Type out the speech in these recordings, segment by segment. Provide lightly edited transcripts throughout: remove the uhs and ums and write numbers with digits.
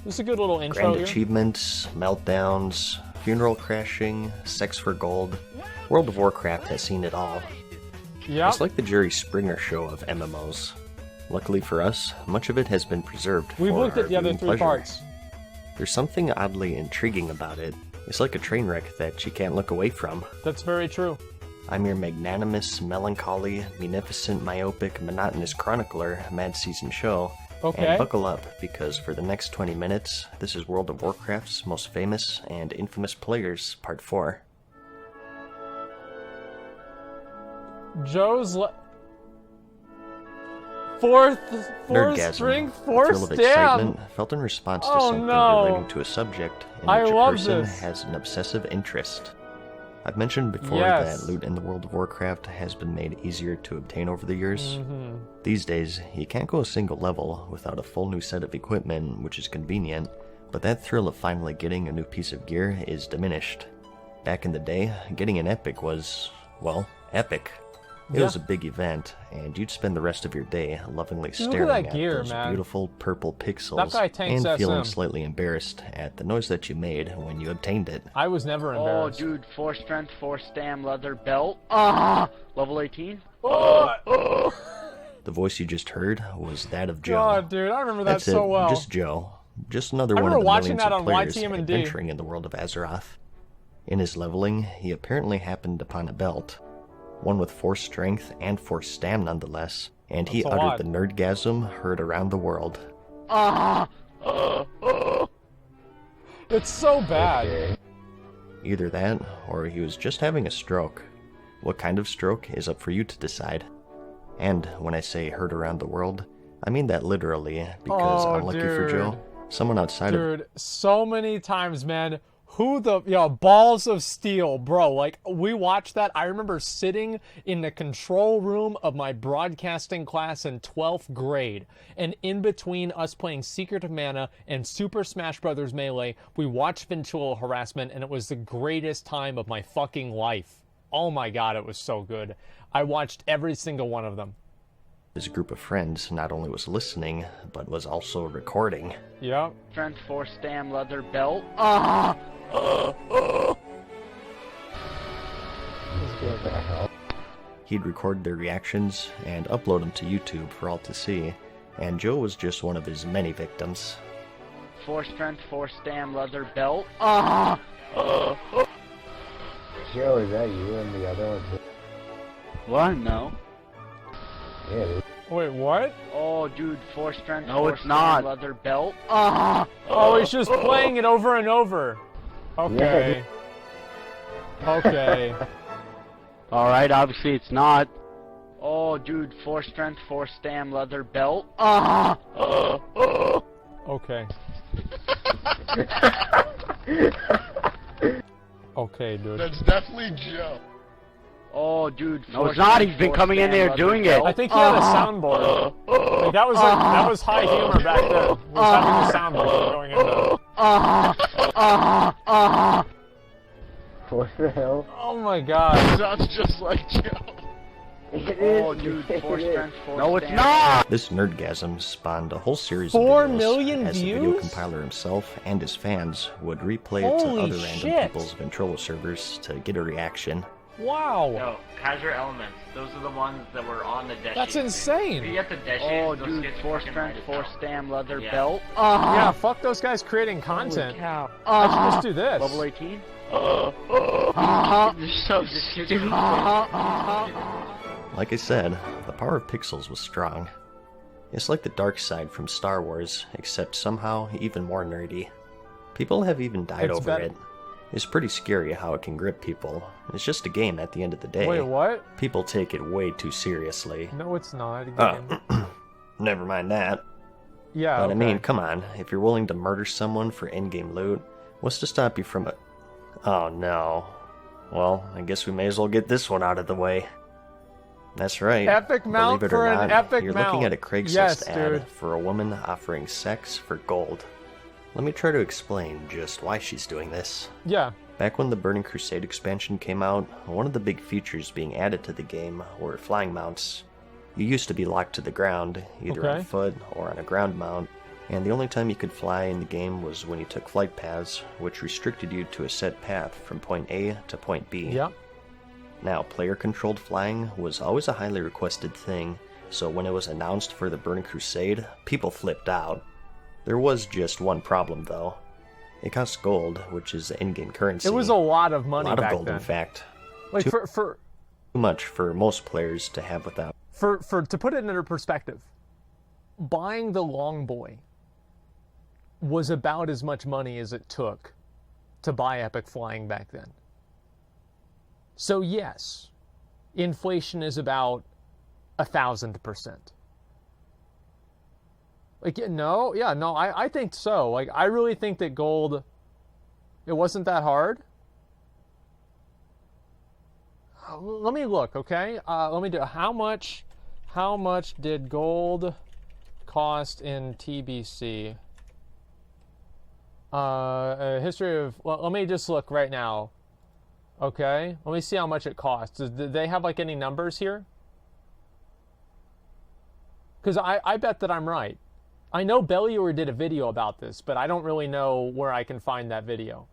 This is a good little intro Grand here. achievements, meltdowns, funeral crashing, sex for gold. World of Warcraft has seen it all. Yeah. It's like the Jerry Springer show of MMOs. Luckily for us, much of it has been preserved We've for looked our at the other viewing 3 pleasure. parts. There's something oddly intriguing about it. It's like a train wreck that you can't look away from. That's very true. I'm your magnanimous, melancholy, munificent, myopic, monotonous chronicler, MadSeasonShow. Okay. And buckle up, because for the next 20 minutes, this is World of Warcraft's most famous and infamous players, Part 4. Joe's fourth Nerdgasm, strength, a fourth thrill of stamp. excitement, felt in response to Oh, something no. relating to a subject in I which a love person this. has an obsessive interest. I've mentioned before Yes. that loot in the World of Warcraft has been made easier to obtain over the years. Mm-hmm. These days, you can't go a single level without a full new set of equipment, which is convenient, but that thrill of finally getting a new piece of gear is diminished. Back in the day, getting an epic was, well, epic. It was a big event, and you'd spend the rest of your day lovingly staring that at gear, those man. beautiful purple That pixels guy tanks and feeling SM. slightly embarrassed at the noise that you made when you obtained it. I was never Oh, embarrassed. dude, 4 strength, 4 stam, leather belt. Level 18. The voice you just heard was that of Joe. God, dude, I remember that That's so it, well. just Joe. Just another I one remember of the watching millions that of on players YTM&D. adventuring in the world of Azeroth. In his leveling, he apparently happened upon a belt. One with 4 strength and 4 stam nonetheless, and he That's a uttered lot. the nerdgasm heard around the world. It's so bad. Either that, or he was just having a stroke. What kind of stroke is up for you to decide. And when I say heard around the world, I mean that literally, because Oh, unlucky for Joe, dude. someone outside of Dude, so many times, man. Who the, balls of steel, bro. Like, we watched that. I remember sitting in the control room of my broadcasting class in 12th grade. And in between us playing Secret of Mana and Super Smash Bros. Melee, we watched Ventura Harassment, and it was the greatest time of my fucking life. Oh my god, it was so good. I watched every single one of them. his group of friends not only was listening, but was also recording. Yep. Strength 4 stam, leather belt. He'd record their reactions and upload them to YouTube for all to see, and Joe was just one of his many victims. 4 strength, 4 stam, leather belt. Joe, is that you and the other one too? What? No. Yeah, dude. Wait, what? Oh, dude, 4 strength, No, 4 it's stam, not. leather belt. Oh, he's just playing it over and over. Okay. Okay. Alright, obviously it's not. Oh, dude, 4 strength, 4 stam, leather belt. Okay. Okay, dude. That's definitely Joe. Oh, dude, No, 4 it's not. strength, He's been 4 coming in stam, there leather doing belt. I think he had a soundboard. Like, that was high humor back then. Was having a soundboard going into. What the hell? Oh my god. Sounds just like Joe. It is. Oh, dude, 4 it is. strength, 4 No, it's stam. not! This nerdgasm spawned a whole series 4 of videos million as the video views? compiler himself and his fans would replay it to Holy other random shit. people's Ventrilo servers to get a reaction. Wow. No, Kaiser Elements. Those are the ones that were on the deck That's sheet. If insane. you get the deck sheet, Oh, those dude, kids 4 fucking strength, write it 4 down. stam, leather Yeah. belt. Yeah, fuck those guys creating content. Cow. I should just do this. Level 18? You're so stupid. Like I said, the power of pixels was strong. It's like the dark side from Star Wars, except somehow even more nerdy. People have even died It's over better- it. It's pretty scary how it can grip people. It's just a game at the end of the day. Wait, what? People take it way too seriously. No, it's not. Again. Never mind that. Yeah, But okay. I mean, come on, if you're willing to murder someone for in-game loot, what's to stop you from a... Oh no. Well, I guess we may as well get this one out of the way. That's right. Epic mount Believe it for or an not, epic you're mount. looking at a Craigslist Yes, ad dude. for a woman offering sex for gold. Let me try to explain just why she's doing this. Yeah. Back when the Burning Crusade expansion came out, one of the big features being added to the game were flying mounts. You used to be locked to the ground, either Okay. on foot or on a ground mount, And the only time you could fly in the game was when you took flight paths, which restricted you to a set path from point A to point B. Yep. Now, player-controlled flying was always a highly requested thing, so when it was announced for the Burning Crusade, people flipped out. There was just one problem, though. It cost gold, which is the in-game currency. It was a lot of money back then. A lot of gold, in fact. Like too for much for most players to have without. To put it into perspective, buying the Longboy was about as much money as it took to buy Epic Flying back then. So yes, inflation is about 1,000%. Like, I think so. Like, I really think that gold, it wasn't that hard. Let me look, okay? Let me do, how much did gold cost in TBC? History of, well, let me just look right now. Okay, let me see how much it costs. Do they have like any numbers here? Because I bet that I'm right. I know Bellier did a video about this, but I don't really know where I can find that video.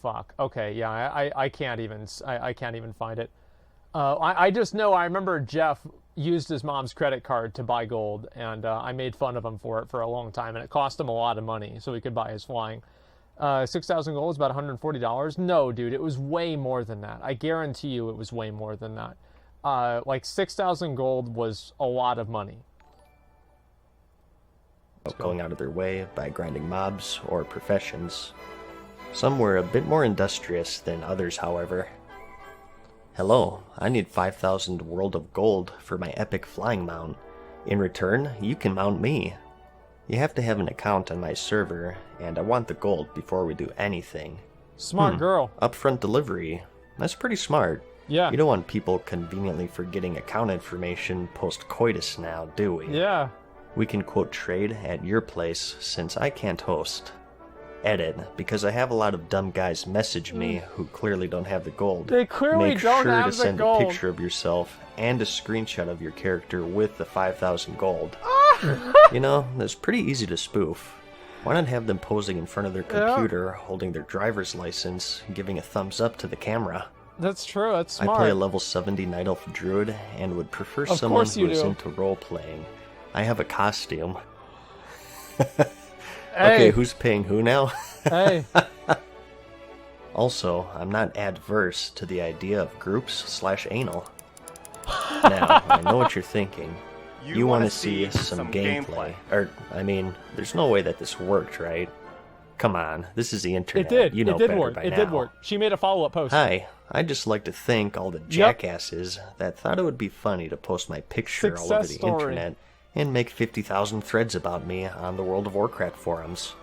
Fuck. Okay, yeah, I can't even find it. I just know I remember Jeff used his mom's credit card to buy gold, and I made fun of him for it for a long time, and it cost him a lot of money so he could buy his flying. 6,000 gold is about $140. No, dude, it was way more than that. I guarantee you it was way more than that. Like 6,000 gold was a lot of money. Going out of their way by grinding mobs or professions. Some were a bit more industrious than others, however. Hello, I need 5,000 world of gold for my epic flying mount. In return, you can mount me. You have to have an account on my server, and I want the gold before we do anything. Smart girl. Upfront delivery. That's pretty smart. Yeah. You don't want people conveniently forgetting account information post-coitus now, do we? Yeah. We can quote trade at your place since I can't host. Edit, because I have a lot of dumb guys message me who clearly don't have the gold. They clearly Make don't sure have to the send gold. a picture of yourself and a screenshot of your character with the 5,000 gold. You know, that's pretty easy to spoof. Why not have them posing in front of their computer, holding their driver's license, giving a thumbs up to the camera? That's true, that's smart. I play a level 70 Night Elf Druid and would prefer Of someone course you who is do. into role-playing. I have a costume. Hey. Okay, who's paying who now? Hey. Also, I'm not adverse to the idea of groups/anal. Now, I know what you're thinking. You want to see some gameplay. There's no way that this worked, right? Come on, this is the internet. It did. You know it did better work. by It now. did work. She made a follow-up post. Hi, I'd just like to thank all the jackasses that thought it would be funny to post my picture all over Success the story. internet and make 50,000 threads about me on the World of Warcraft forums.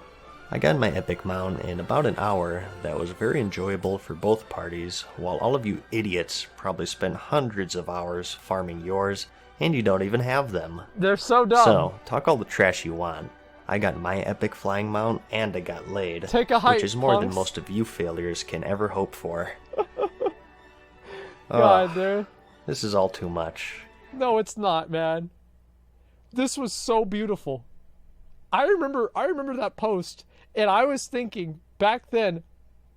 I got my epic mount in about an hour that was very enjoyable for both parties, while all of you idiots probably spent hundreds of hours farming yours, and you don't even have them. They're so dumb. So, talk all the trash you want. I got my epic flying mount, and I got laid. Take a hike, which is more than punks. most of you failures can ever hope for. God, dude. This is all too much. No, it's not, man. This was so beautiful. I remember that post, and I was thinking back then,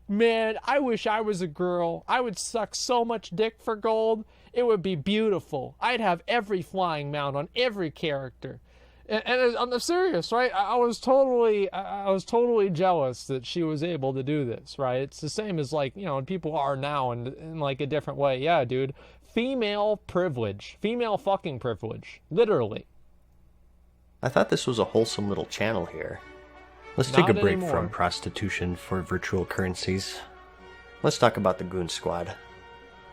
man, I wish I was a girl. I would suck so much dick for gold. It would be beautiful. I'd have every flying mount on every character. And I'm serious, right? I was totally jealous that she was able to do this, right? It's the same as, like, you know, people are now in like a different way. Yeah, dude. Female privilege. Female fucking privilege. Literally. I thought this was a wholesome little channel here. Let's take Not a break anymore. from prostitution for virtual currencies. Let's talk about the Goon Squad.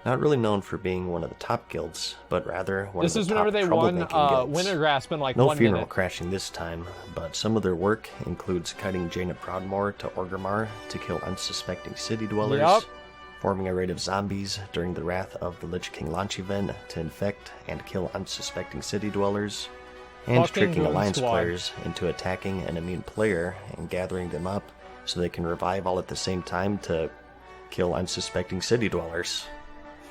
Not really known for being one of the top guilds, but rather one This of is the top whenever they won troublemaking guilds. Winter Grasp in like No 1 funeral minute. crashing this time, but some of their work includes kiting Jaina Proudmoore to Orgrimmar to kill unsuspecting city dwellers, Yup. forming a raid of zombies during the Wrath of the Lich King launch event to infect and kill unsuspecting city dwellers, and Fucking tricking Goon Alliance Squad. players into attacking an immune player and gathering them up so they can revive all at the same time to kill unsuspecting city dwellers.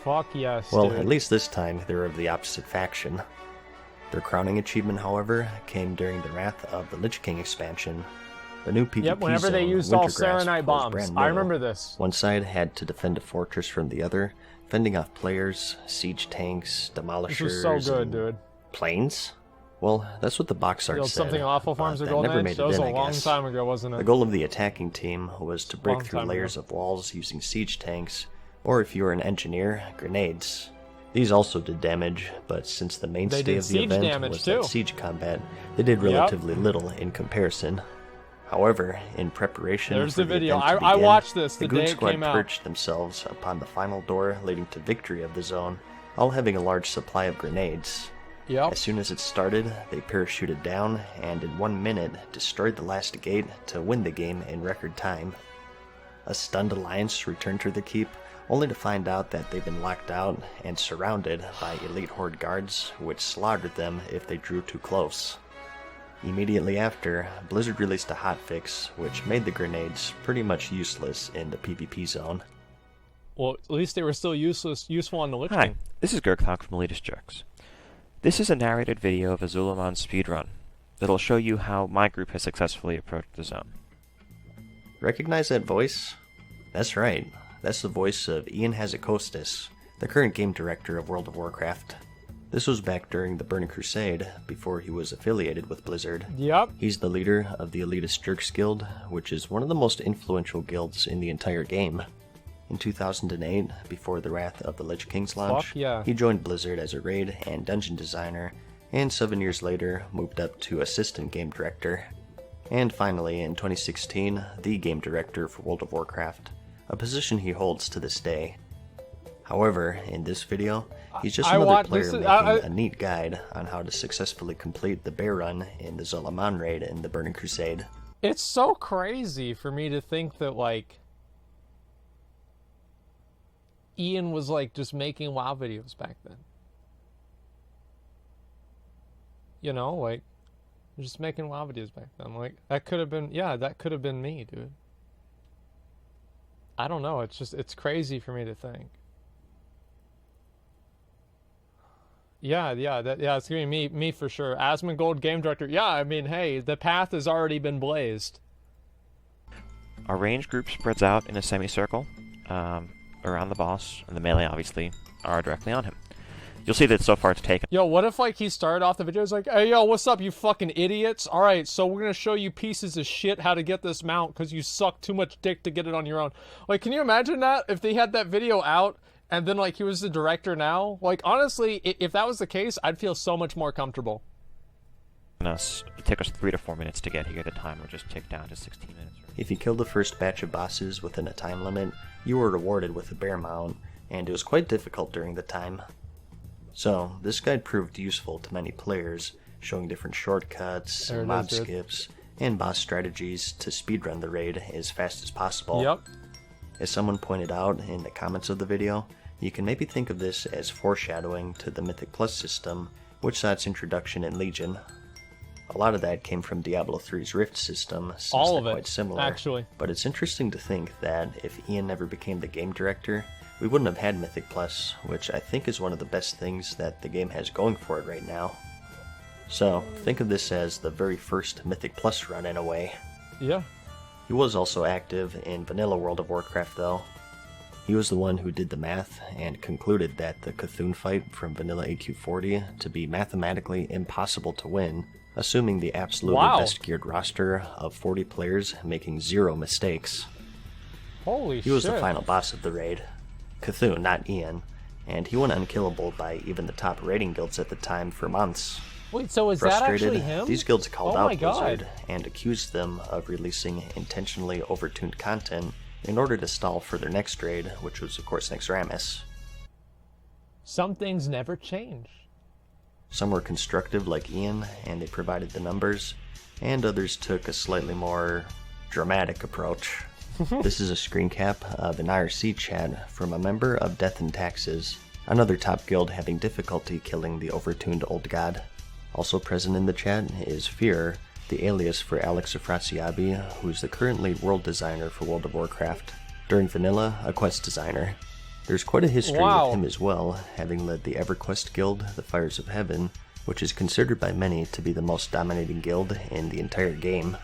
Fuck yes, Well, dude. at least this time they're of the opposite faction. Their crowning achievement, however, came during the Wrath of the Lich King expansion. The new PvP Yep, whenever they zone, used all Wintergrass, Serenite was bombs. brand I new. remember this. One side had to defend a fortress from the other, fending off players, siege tanks, demolishers, This was so good, and dude. planes? Well, that's what the box art Build said. something awful but Farms of that Golden never Age? made That it was in, a I long guess. time ago, wasn't it? The goal of the attacking team was to break Long through time layers ago. of walls using siege tanks, or if you were an engineer, grenades. These also did damage, but since the mainstay did of the siege event damage, was too. that siege combat, they did relatively little in comparison. However, in preparation There's for the the video. event to I begin, watched this the the Goon day it Squad came out. perched themselves upon the final door leading to victory of the zone, all having a large supply of grenades. Yep. As soon as it started, they parachuted down and in 1 minute destroyed the last gate to win the game in record time. A stunned Alliance returned to the keep, only to find out that they've been locked out and surrounded by elite Horde guards, which slaughtered them if they drew too close. Immediately after, Blizzard released a hotfix, which made the grenades pretty much useless in the PvP zone. Well, at least they were still useful on the Lich Hi, King. this is Gurkthok from Elitist Jerks. This is a narrated video of a Zulaman speedrun that'll show you how my group has successfully approached the zone. Recognize that voice? That's right, that's the voice of Ian Hazakostas, the current game director of World of Warcraft. This was back during the Burning Crusade, before he was affiliated with Blizzard. Yep. He's the leader of the Elitist Jerks Guild, which is one of the most influential guilds in the entire game. In 2008, before the Wrath of the Lich King's launch, Fuck yeah. he joined Blizzard as a raid and dungeon designer, and 7 years later moved up to assistant game director. And finally, in 2016, the game director for World of Warcraft, a position he holds to this day. However, in this video, he's just another player making a neat guide on how to successfully complete the bear run in the Zulaman raid in the Burning Crusade. It's so crazy for me to think that, like, Ian was, like, just making WoW videos back then. You know, like, just making WoW videos back then. Like, that could have been, yeah, that could have been me, dude. I don't know. It's crazy for me to think. Yeah, it's gonna be me for sure. Asmongold, game director. Yeah, I mean, hey, the path has already been blazed. Our range group spreads out in a semicircle around the boss, and the melee obviously are directly on him. You'll see that so far it's taken. Yo, what if, like, he started off the video, he's like, hey, yo, what's up, you fucking idiots? Alright, so we're gonna show you pieces of shit how to get this mount, because you suck too much dick to get it on your own. Like, can you imagine that? If they had that video out, and then, like, he was the director now? Like, honestly, if that was the case, I'd feel so much more comfortable. It took us 3 to 4 minutes to get here. The timer just ticked down to 16 minutes. If you killed the first batch of bosses within a time limit, you were rewarded with a bear mount, and it was quite difficult during the time. So, this guide proved useful to many players, showing different shortcuts, There it mob is, dude. skips, and boss strategies to speedrun the raid as fast as possible. Yep. As someone pointed out in the comments of the video, you can maybe think of this as foreshadowing to the Mythic Plus system, which saw its introduction in Legion. A lot of that came from Diablo 3's Rift system, since All they're of it, quite similar. actually. But it's interesting to think that if Ian never became the game director, we wouldn't have had Mythic Plus, which I think is one of the best things that the game has going for it right now. So, think of this as the very first Mythic Plus run in a way. Yeah. He was also active in vanilla World of Warcraft though. He was the one who did the math and concluded that the Cthulhu fight from vanilla AQ40 to be mathematically impossible to win, assuming the absolutely best geared roster of 40 players making 0 mistakes. Holy shit. He was the final boss of the raid. Cthulhu, not Ian, and he went unkillable by even the top raiding guilds at the time for months. Wait, so is that Frustrated, actually him? these guilds called Oh out my God. Blizzard and accused them of releasing intentionally overtuned content in order to stall for their next raid, which was of course Naxxramas. Some things never change. Some were constructive like Ian, and they provided the numbers, and others took a slightly more dramatic approach. This is a screen cap of an IRC chat from a member of Death and Taxes, another top guild having difficulty killing the overtuned old god. Also present in the chat is Fear, the alias for Alex Afrasiabi, who's the current lead world designer for World of Warcraft. During vanilla, a quest designer. There's quite a history with him as well, having led the EverQuest guild, the Fires of Heaven, which is considered by many to be the most dominating guild in the entire game.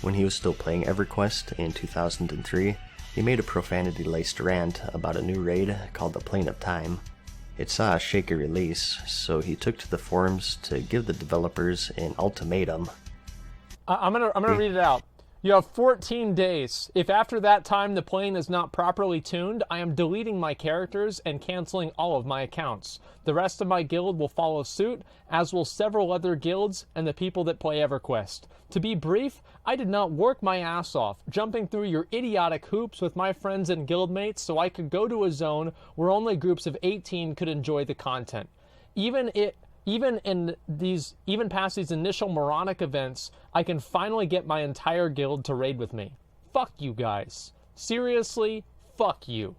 When he was still playing EverQuest in 2003, he made a profanity-laced rant about a new raid called the Plane of Time. It saw a shaky release, so he took to the forums to give the developers an ultimatum. I'm gonna read it out. You have 14 days. If after that time the plane is not properly tuned, I am deleting my characters and canceling all of my accounts. The rest of my guild will follow suit, as will several other guilds and the people that play EverQuest. To be brief, I did not work my ass off, jumping through your idiotic hoops with my friends and guildmates so I could go to a zone where only groups of 18 could enjoy the content. Even past these initial moronic events, I can finally get my entire guild to raid with me. Fuck you guys. Seriously, fuck you.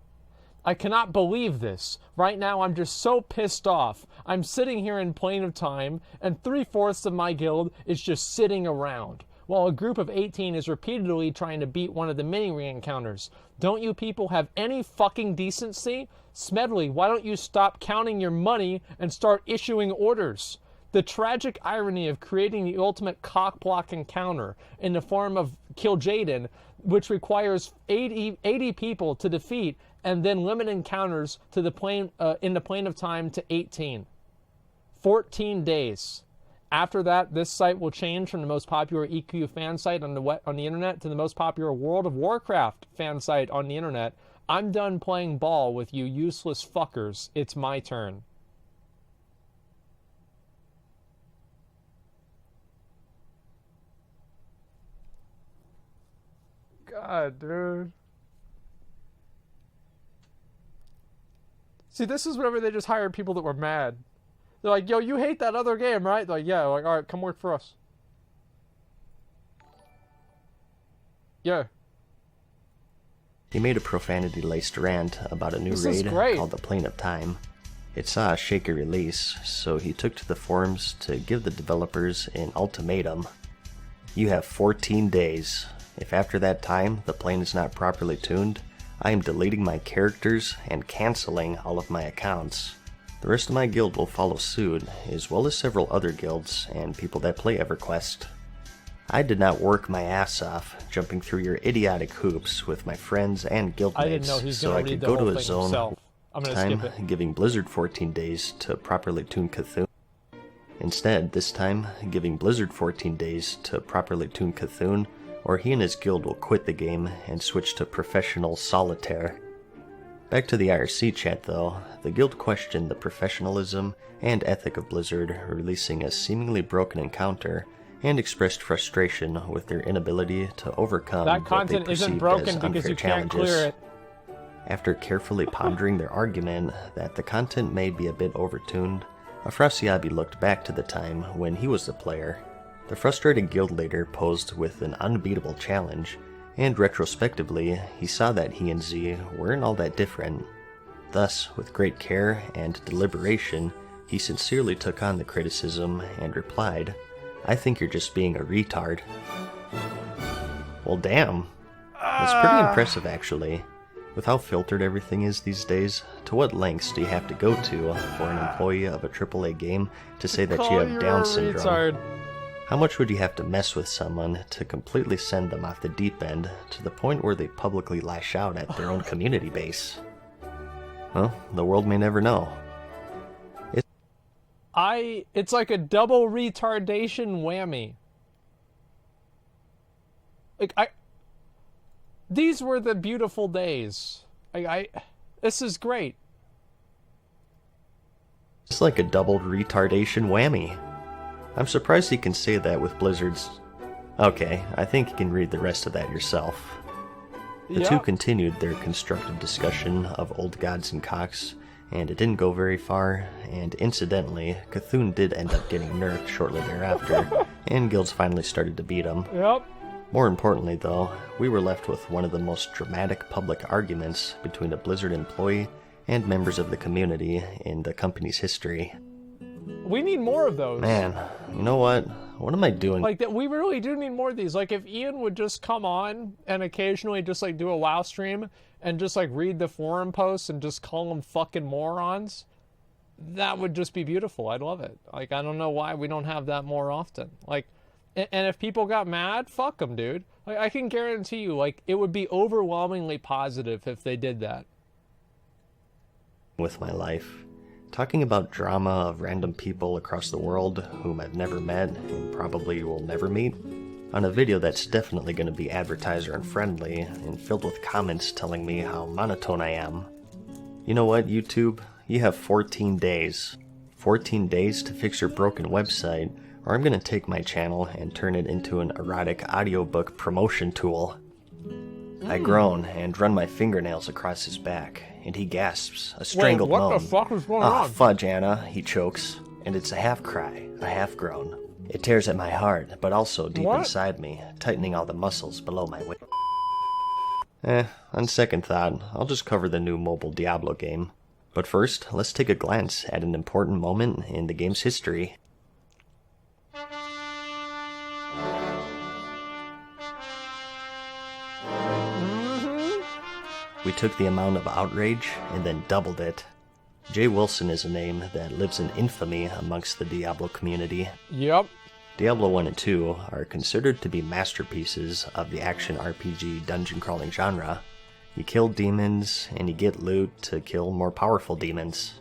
I cannot believe this. Right now I'm just so pissed off. I'm sitting here in Plane of Time, and 3/4 of my guild is just sitting around, while a group of 18 is repeatedly trying to beat one of the mini encounters. Don't you people have any fucking decency? Smedley, why don't you stop counting your money and start issuing orders? The tragic irony of creating the ultimate cock-block encounter in the form of Kill Jaden, which requires 80 people to defeat, and then limit encounters to the plane in the Plane of Time to 18. 14 days. After that, this site will change from the most popular EQ fan site on the internet to the most popular World of Warcraft fan site on the internet. I'm done playing ball with you useless fuckers. It's my turn. God, dude. See, this is whenever they just hired people that were mad. They're like, yo, you hate that other game, right? They're like, yeah. Like, all right, come work for us. Yeah. He made a profanity-laced rant about a new raid called the Plane of Time. It saw a shaky release, so he took to the forums to give the developers an ultimatum. You have 14 days. If after that time the plane is not properly tuned, I am deleting my characters and canceling all of my accounts. The rest of my guild will follow suit, as well as several other guilds and people that play EverQuest. I did not work my ass off, jumping through your idiotic hoops with my friends and guildmates so I could go to a zone time, giving Blizzard 14 days to properly tune Cthulhu. Instead, this time, giving Blizzard 14 days to properly tune Cthulhu, or he and his guild will quit the game and switch to professional solitaire. Back to the IRC chat though, the guild questioned the professionalism and ethic of Blizzard releasing a seemingly broken encounter, and expressed frustration with their inability to overcome that what they content isn't perceived broken as because unfair you can't challenges. clear it. After carefully pondering their argument that the content may be a bit overtuned, Afrasiabi looked back to the time when he was the player. The frustrated guild leader posed with an unbeatable challenge, and retrospectively, he saw that he and Z weren't all that different. Thus, with great care and deliberation, he sincerely took on the criticism and replied, "I think you're just being a retard." Well, damn. That's pretty impressive, actually. With how filtered everything is these days, to what lengths do you have to go to for an employee of a AAA game to say that you have Down syndrome? Retard. How much would you have to mess with someone to completely send them off the deep end to the point where they publicly lash out at their own community base? Well, the world may never know. It's like a double retardation whammy. These were the beautiful days. This is great. It's like a double retardation whammy. I'm surprised he can say that with Blizzard's... Okay, I think you can read the rest of that yourself. The two continued their constructive discussion of old gods and cocks, and it didn't go very far, and incidentally, Cthulhu did end up getting nerfed shortly thereafter, and guilds finally started to beat him. Yep. More importantly though, we were left with one of the most dramatic public arguments between a Blizzard employee and members of the community in the company's history. We need more of those. Man, you know what? What am I doing? Like, that, we really do need more of these. Like, if Ian would just come on and occasionally just, like, do a WoW stream and just, like, read the forum posts and just call them fucking morons, that would just be beautiful. I'd love it. Like, I don't know why we don't have that more often. Like, and if people got mad, fuck them, dude. Like, I can guarantee you, like, it would be overwhelmingly positive if they did that. With my life, talking about drama of random people across the world whom I've never met and probably will never meet, on a video that's definitely going to be advertiser unfriendly and filled with comments telling me how monotone I am. You know what, YouTube? You have 14 days. 14 days to fix your broken website, or I'm going to take my channel and turn it into an erotic audiobook promotion tool. I groan and run my fingernails across his back, and he gasps, a strangled Wait, moan. what the fuck is going Ah, on? fudge, Anna, he chokes, and it's a half cry, a half groan. It tears at my heart, but also deep What? inside me, tightening all the muscles below my waist. On second thought, I'll just cover the new mobile Diablo game. But first, let's take a glance at an important moment in the game's history. We took the amount of outrage and then doubled it. Jay Wilson is a name that lives in infamy amongst the Diablo community. Yep. Diablo 1 and 2 are considered to be masterpieces of the action RPG dungeon crawling genre. You kill demons, and you get loot to kill more powerful demons.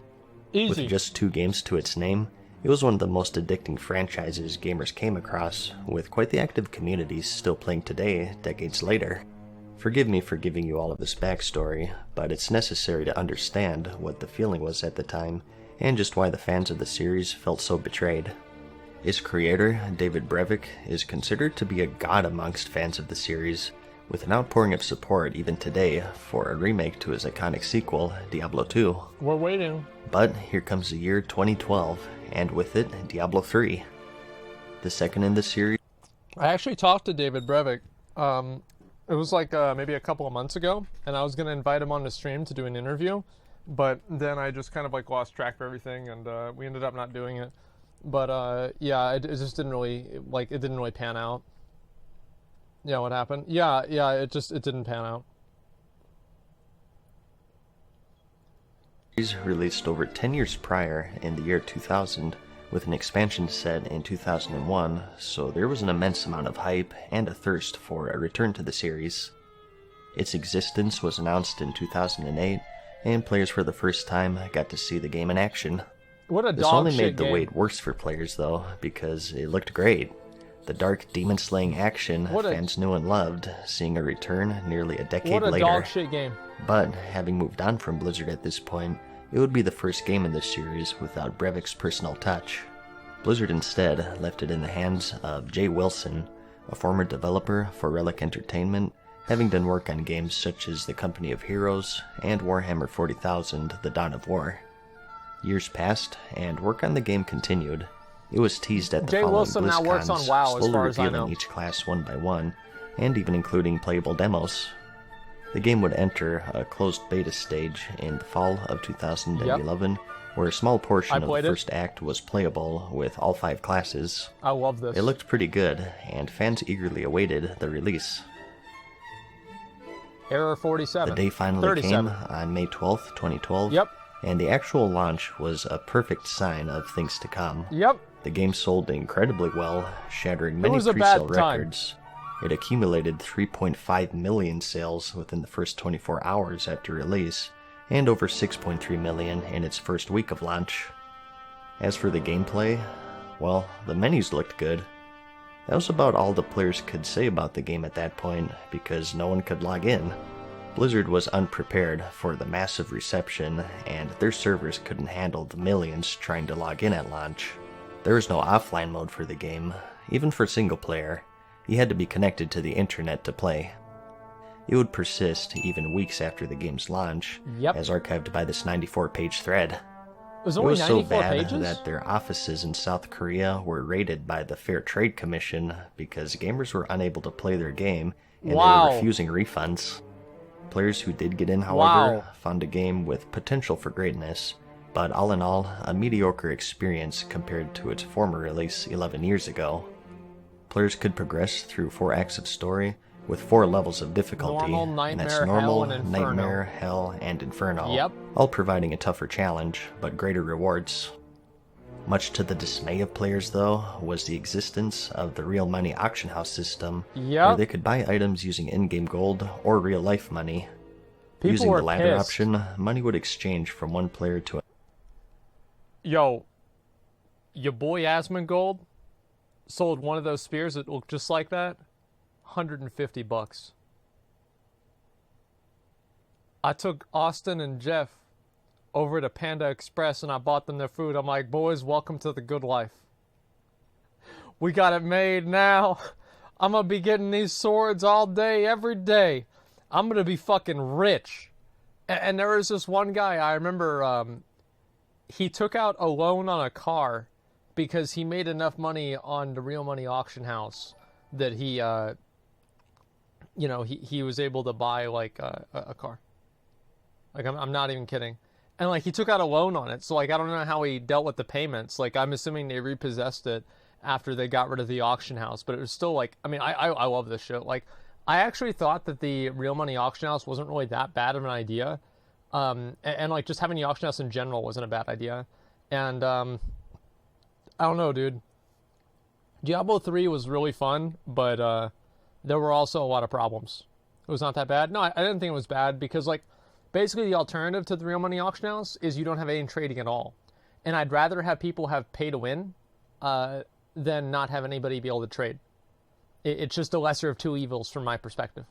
Easy. With just 2 games to its name, it was one of the most addicting franchises gamers came across, with quite the active communities still playing today, decades later. Forgive me for giving you all of this backstory, but it's necessary to understand what the feeling was at the time, and just why the fans of the series felt so betrayed. Its creator, David Brevik, is considered to be a god amongst fans of the series, with an outpouring of support even today for a remake to his iconic sequel, Diablo 2. We're waiting. But here comes the year 2012, and with it, Diablo 3. The second in the series. I actually talked to David Brevik. It was like maybe a couple of months ago, and I was going to invite him on the stream to do an interview, but then I just kind of like lost track of everything, and we ended up not doing it. But yeah, it just didn't really, like, it didn't really pan out. Yeah, what happened? Yeah, it didn't pan out. Released over 10 years prior in the year 2000, with an expansion set in 2001, so there was an immense amount of hype and a thirst for a return to the series. Its existence was announced in 2008, and players for the first time got to see the game in action. What a This dog only shit made the game. wait worse for players, though, because it looked great. The dark demon-slaying action fans knew and loved, seeing a return nearly a decade What a later. dog shit game. But, having moved on from Blizzard at this point, it would be the first game in this series without Brevik's personal touch. Blizzard instead left it in the hands of Jay Wilson, a former developer for Relic Entertainment, having done work on games such as The Company of Heroes and Warhammer 40,000: The Dawn of War. Years passed, and work on the game continued. It was teased at the Jay following Wilson now works on BlizzCons, WoW, as slowly far as I revealing know. each class one by one, and even including playable demos. The game would enter a closed beta stage in the fall of 2011, where a small portion of the played it. first act was playable with all 5 classes. I love this. It looked pretty good, and fans eagerly awaited the release. Error 47. The day finally 37. came on May 12th, 2012, Yep. and the actual launch was a perfect sign of things to come. Yep. The game sold incredibly well, shattering many was a pre-sale bad time. records. It accumulated 3.5 million sales within the first 24 hours after release, and over 6.3 million in its first week of launch. As for the gameplay, well, the menus looked good. That was about all the players could say about the game at that point, because no one could log in. Blizzard was unprepared for the massive reception, and their servers couldn't handle the millions trying to log in at launch. There was no offline mode for the game, even for single player. You had to be connected to the internet to play. It would persist even weeks after the game's launch, Yep. as archived by this 94-page thread. It was It only was so 94 bad pages? that their offices in South Korea were raided by the Fair Trade Commission because gamers were unable to play their game, and they Wow. were refusing refunds. Players who did get in, however, Wow. found a game with potential for greatness, but all in all, a mediocre experience compared to its former release 11 years ago. Players could progress through 4 acts of story, with 4 levels of difficulty, Normal, and that's Nightmare, normal, Hell, and Inferno. Nightmare, Hell, and Inferno, Yep. all providing a tougher challenge, but greater rewards. Much to the dismay of players, though, was the existence of the real money auction house system, where they could buy items using in-game gold or real-life money. People Using were the latter pissed. option, money would exchange from one player to Yo, your boy Asmongold sold one of those spears that looked just like that, $150. I took Austin and Jeff over to Panda Express and I bought them their food. I'm like, boys, welcome to the good life. We got it made now. I'm gonna be getting these swords all day, every day. I'm gonna be fucking rich. And there was this one guy, I remember, he took out a loan on a car because he made enough money on the real money auction house that he was able to buy like a car. Like I'm not even kidding. And like he took out a loan on it. So like I don't know how he dealt with the payments. Like I'm assuming they repossessed it after they got rid of the auction house, but it was still like, I mean, I love this shit. Like I actually thought that the real money auction house wasn't really that bad of an idea. And like just having the auction house in general wasn't a bad idea. And I don't know, dude. Diablo 3 was really fun, but there were also a lot of problems. It was not that bad. No, I didn't think it was bad because, like, basically the alternative to the real money auction house is you don't have any trading at all. And I'd rather have people have pay to win than not have anybody be able to trade. It's just a lesser of two evils from my perspective.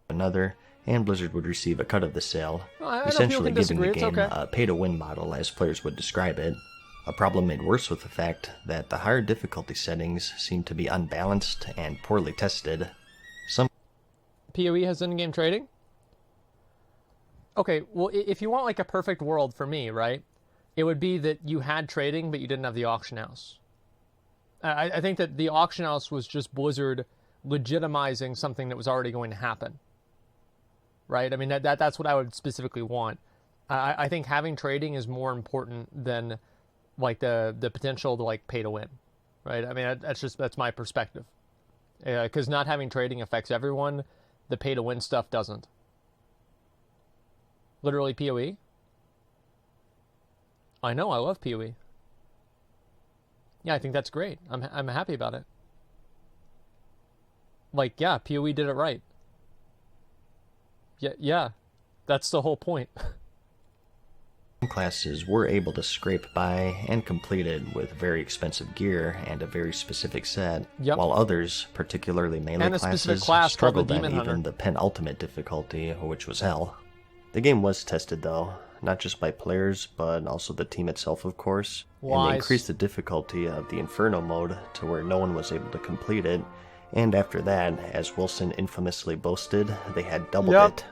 another, and Blizzard would receive a cut of the sale, I essentially know people can giving the disagree, game it's okay. a pay-to-win model as players would describe it. A problem made worse with the fact that the higher difficulty settings seemed to be unbalanced and poorly tested. Some PoE has in-game trading? Okay, well, if you want like a perfect world for me, right, it would be that you had trading, but you didn't have the auction house. I think that the auction house was just Blizzard legitimizing something that was already going to happen. Right? I mean, that's what I would specifically want. I think having trading is more important than like the potential to like pay to win. Right? I mean, that's my perspective. Because not having trading affects everyone. The pay to win stuff doesn't. Literally PoE? I know, I love PoE. Yeah, I think that's great. I'm happy about it. Like, yeah, PoE did it right. Yeah, that's the whole point. classes were able to scrape by and complete it with very expensive gear and a very specific set, while others, particularly melee and a specific classes, class called the struggled at Demon even Hunter. the penultimate difficulty, which was Hell. The game was tested, though, not just by players, but also the team itself, of course, and they increased the difficulty of the Inferno mode to where no one was able to complete it, and after that, as Wilson infamously boasted, they had doubled it.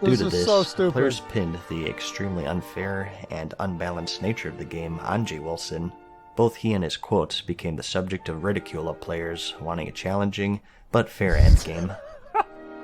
Due to this, so stupid. players pinned the extremely unfair and unbalanced nature of the game on Jay Wilson. Both he and his quotes became the subject of ridicule of players wanting a challenging but fair endgame.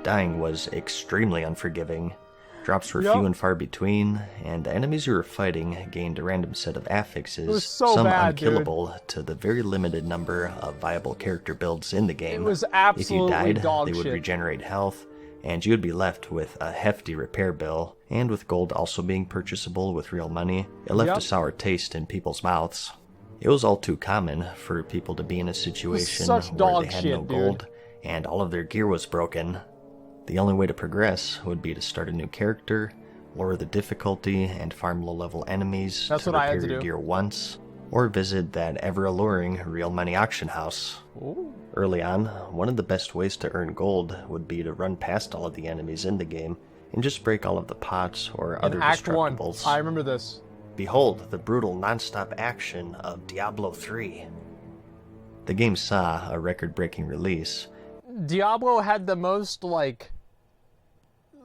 Dying was extremely unforgiving. Drops were few and far between, and the enemies you were fighting gained a random set of affixes, some unkillable, to the very limited number of viable character builds in the game. It was absolutely if you died, dog they would shit. regenerate health, and you would be left with a hefty repair bill, and with gold also being purchasable with real money, it left a sour taste in people's mouths. It was all too common for people to be in a situation where they had no gold, and all of their gear was broken. The only way to progress would be to start a new character, lower the difficulty, and farm low-level enemies to repair your gear once, or visit that ever-alluring real money auction house. Early on, one of the best ways to earn gold would be to run past all of the enemies in the game and just break all of the pots or other Act 1. destructibles. I remember this. Behold the brutal non-stop action of Diablo 3. The game saw a record-breaking release. Diablo had the most, like,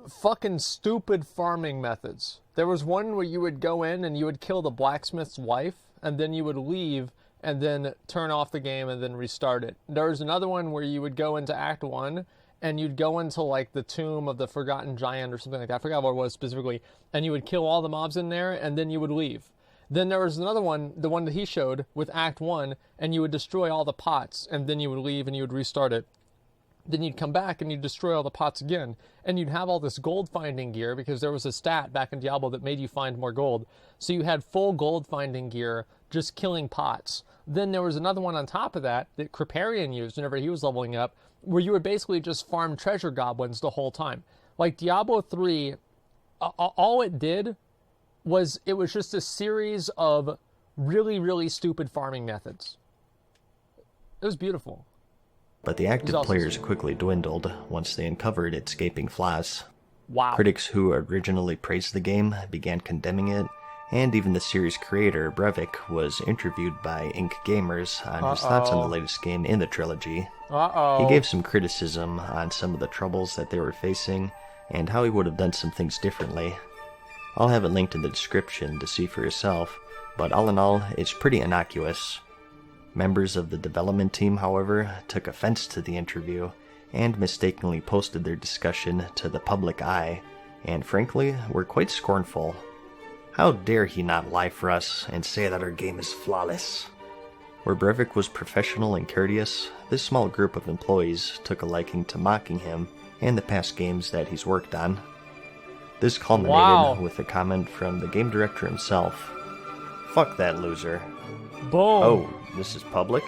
fucking stupid farming methods. There was one where you would go in and you would kill the blacksmith's wife, and then you would leave and then turn off the game and then restart it. There was another one where you would go into Act 1 and you'd go into, like, the tomb of the Forgotten Giant or something like that. I forgot what it was specifically. And you would kill all the mobs in there and then you would leave. Then there was another one, the one that he showed with Act 1, and you would destroy all the pots and then you would leave and you would restart it. then you'd come back and you'd destroy all the pots again. And you'd have all this gold finding gear because there was a stat back in Diablo that made you find more gold. So you had full gold finding gear just killing pots. Then there was another one on top of that Kripparrian used whenever he was leveling up, where you would basically just farm treasure goblins the whole time. Like Diablo 3, all it did was it was just a series of really, really stupid farming methods. It was beautiful. But the active also players stupid. quickly dwindled once they uncovered its gaping flaws. Wow. Critics who originally praised the game began condemning it, and even the series creator, Brevik, was interviewed by Ink Gamers on his thoughts on the latest game in the trilogy. He gave some criticism on some of the troubles that they were facing, and how he would have done some things differently. I'll have it linked in the description to see for yourself, but all in all, it's pretty innocuous. Members of the development team, however, took offense to the interview, and mistakenly posted their discussion to the public eye, and frankly, were quite scornful. How dare he not lie for us and say that our game is flawless? Where Brevik was professional and courteous, this small group of employees took a liking to mocking him and the past games that he's worked on. This culminated with a comment from the game director himself. Fuck that loser. Boom. Oh, this is public?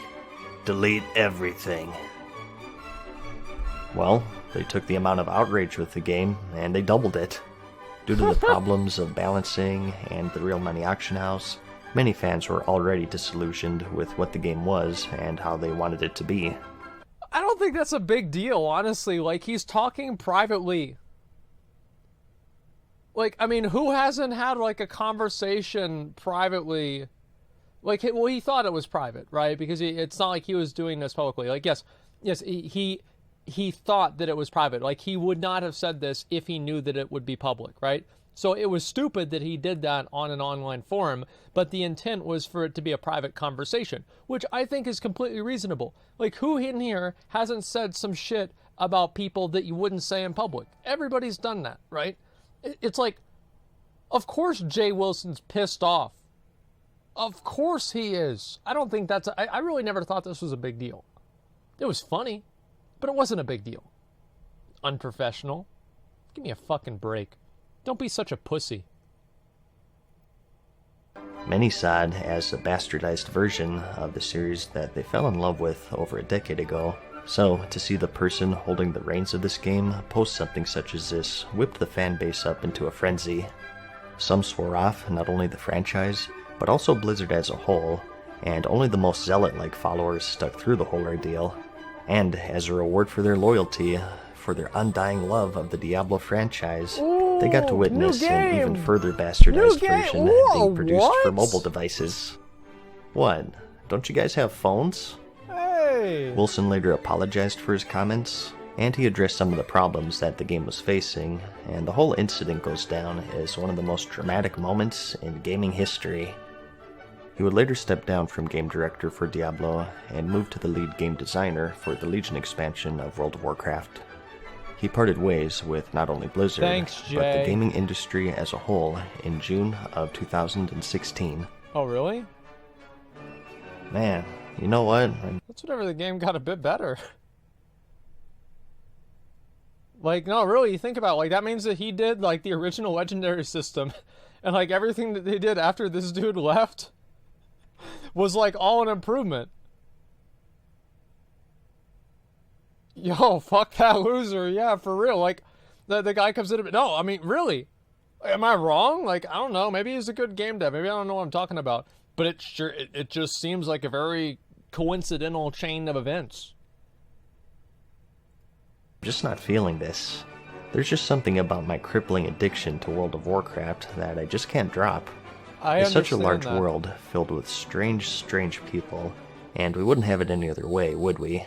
Delete everything. Well, they took the amount of outrage with the game and they doubled it. Due to the problems of balancing and the real money auction house, many fans were already disillusioned with what the game was and how they wanted it to be. I don't think that's a big deal, honestly. Like, he's talking privately. Like, I mean, who hasn't had, like, a conversation privately? Like, well, he thought it was private, right? Because it's not like he was doing this publicly. Like, yes, he thought that it was private. Like, he would not have said this if he knew that it would be public, right? So it was stupid that he did that on an online forum, but the intent was for it to be a private conversation, which I think is completely reasonable. Like, who in here hasn't said some shit about people that you wouldn't say in public? Everybody's done that, right? It's like, of course Jay Wilson's pissed off. Of course he is. I don't think that's... I really never thought this was a big deal. It was funny, but it wasn't a big deal. Unprofessional. Give me a fucking break. Don't be such a pussy. Many saw it as a bastardized version of the series that they fell in love with over a decade ago. So, to see the person holding the reins of this game post something such as this whipped the fan base up into a frenzy. Some swore off not only the franchise, but also Blizzard as a whole, and only the most zealot-like followers stuck through the whole ordeal. And as a reward for their loyalty, for their undying love of the Diablo franchise, they got to witness an even further bastardized version being produced for mobile devices. What? Don't you guys have phones? Hey! Wilson later apologized for his comments, and he addressed some of the problems that the game was facing, and the whole incident goes down as one of the most dramatic moments in gaming history. He would later step down from game director for Diablo and move to the lead game designer for the Legion expansion of World of Warcraft. He parted ways with not only Blizzard, but the gaming industry as a whole in June of 2016. Oh, really? Man, you know what? That's whenever the game got a bit better. Like, no, really, you think about it, like, that means that he did, like, the original Legendary system, and, like, everything that they did after this dude left was, like, all an improvement. Yo, fuck that loser, yeah, for real. Like, the guy comes in, no, I mean, really? Am I wrong? Like, I don't know, maybe he's a good game dev, maybe I don't know what I'm talking about, but it just seems like a very coincidental chain of events. I'm just not feeling this. There's just something about my crippling addiction to World of Warcraft that I just can't drop. It's such a large world filled with strange people, and we wouldn't have it any other way, would we?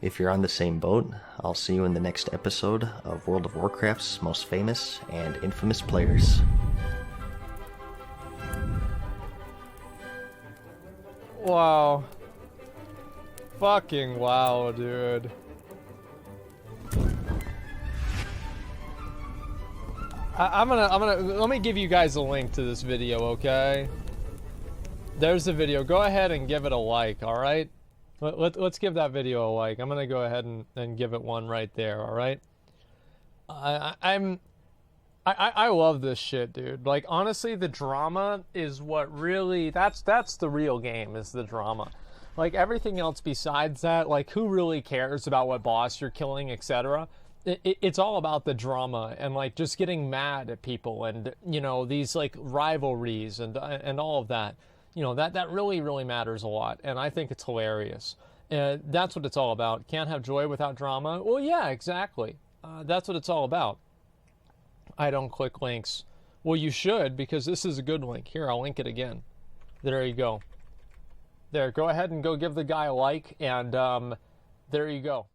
If you're on the same boat, I'll see you in the next episode of World of Warcraft's most famous and infamous players. Wow. Fucking wow, dude. I'm gonna, let me give you guys a link to this video, okay? There's the video. Go ahead and give it a like, alright? Let's give that video a like. I'm gonna go ahead and give it one right there. All right. I love this shit, dude. Like, honestly, the drama is what really, that's the real game, is the drama. Like, everything else besides that, like, who really cares about what boss you're killing, etc.? It's all about the drama and, like, just getting mad at people and, you know, these, like, rivalries and all of that. You know, that really, really matters a lot, and I think it's hilarious. That's what it's all about. Can't have joy without drama? Well, yeah, exactly. That's what it's all about. I don't click links. Well, you should, because this is a good link. Here, I'll link it again. There you go. There, go ahead and go give the guy a like, and there you go.